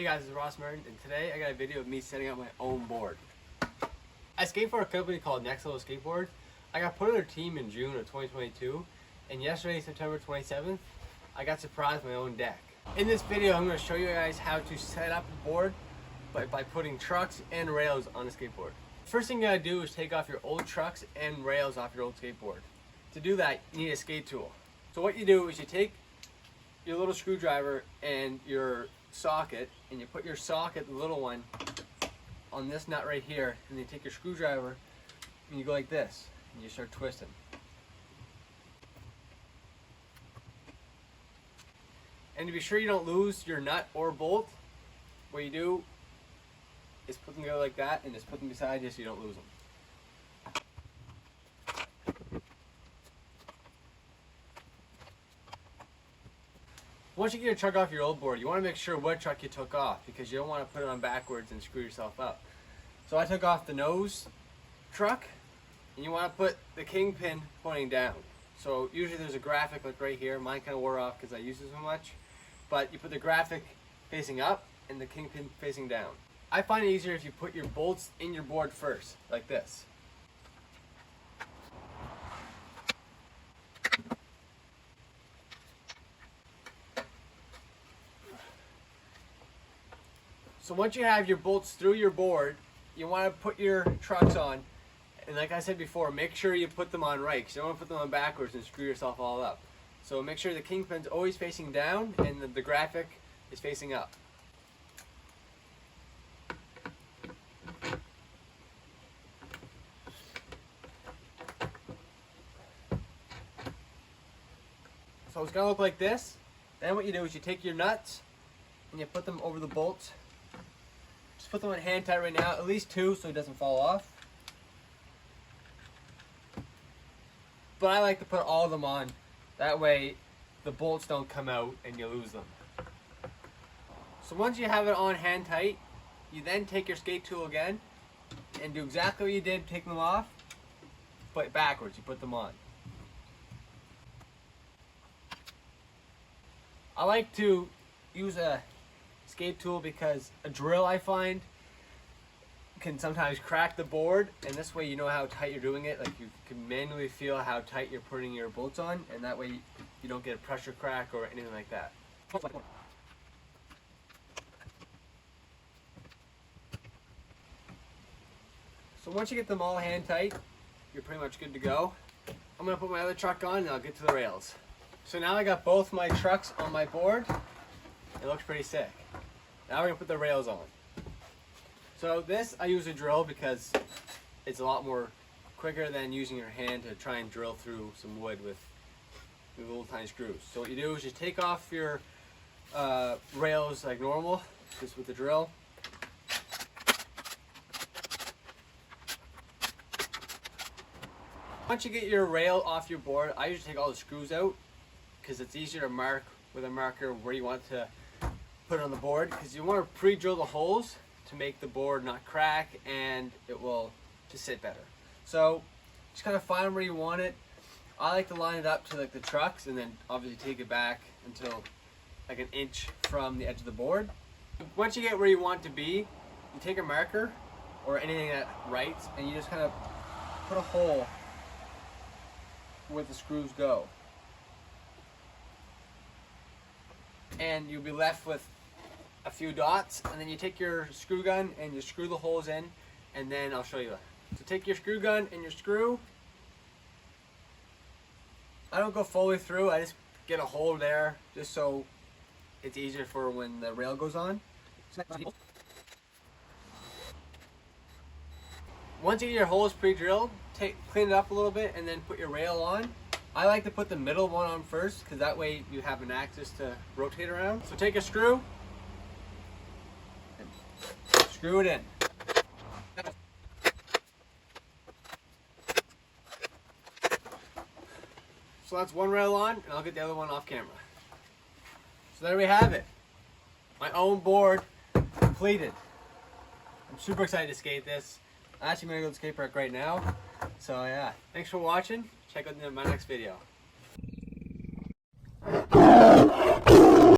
Hey guys, it's Ross Martin, and today I got a video of me setting up my own board. I skate for a company called Next Level Skateboard. I got put on their team in June of 2022, and yesterday, September 27th, I got surprised my own deck. In this video, I'm going to show you guys how to set up a board by putting trucks and rails on a skateboard. First thing you gotta do is take off your old trucks and rails off your old skateboard. To do that, you need a skate tool. So what you do is you take your little screwdriver and your socket, and you put your socket, the little one, on this nut right here, and then you take your screwdriver and you go like this, and you start twisting. And to be sure you don't lose your nut or bolt, what you do is put them together like that and just put them beside you so you don't lose them. Once you get your truck off your old board, you want to make sure what truck you took off, because you don't want to put it on backwards and screw yourself up. So I took off the nose truck, and you want to put the kingpin pointing down. So usually there's a graphic like right here. Mine kind of wore off because I used it so much. But you put the graphic facing up and the kingpin facing down. I find it easier if you put your bolts in your board first, like this. So once you have your bolts through your board, you want to put your trucks on, and like I said before, make sure you put them on right, because you don't want to put them on backwards and screw yourself all up. So make sure the kingpin's always facing down and the graphic is facing up. So it's going to look like this. Then what you do is you take your nuts and you put them over the bolts. Just put them on hand tight right now, at least two, so it doesn't fall off. But I like to put all of them on. That way the bolts don't come out and you lose them. So once you have it on hand tight, you then take your skate tool again and do exactly what you did taking them off, but backwards. You put them on. I like to use a skate tool because a drill, I find, can sometimes crack the board, and this way you know how tight you're doing it. Like, you can manually feel how tight you're putting your bolts on, and that way you don't get a pressure crack or anything like that. So once you get them all hand tight, you're pretty much good to go. I'm going to put my other truck on and I'll get to the rails. So now I got both my trucks on my board. It looks pretty sick. Now we're going to put the rails on. So this, I use a drill because it's a lot more quicker than using your hand to try and drill through some wood with little tiny screws. So what you do is you take off your rails like normal, just with the drill. Once you get your rail off your board, I usually take all the screws out because it's easier to mark with a marker where you want to put it on the board, because you want to pre-drill the holes to make the board not crack, and it will just sit better. So just kind of find where you want it. I like to line it up to like the trucks, and then obviously take it back until like an inch from the edge of the board. Once you get where you want to be, you take a marker or anything that writes, and you just kind of put a hole where the screws go. And you'll be left with a few dots, and then you take your screw gun and you screw the holes in, and then I'll show you that. So take your screw gun and your screw. I don't go fully through, I just get a hole there just so it's easier for when the rail goes on. Once you get your holes pre-drilled, clean it up a little bit and then put your rail on. I like to put the middle one on first, because that way you have an axis to rotate around. So take a screw and screw it in. So that's one rail on, and I'll get the other one off camera. So there we have it. My own board completed. I'm super excited to skate this. I'm actually going to go to the skate park right now. So yeah, thanks for watching. Check out my next video.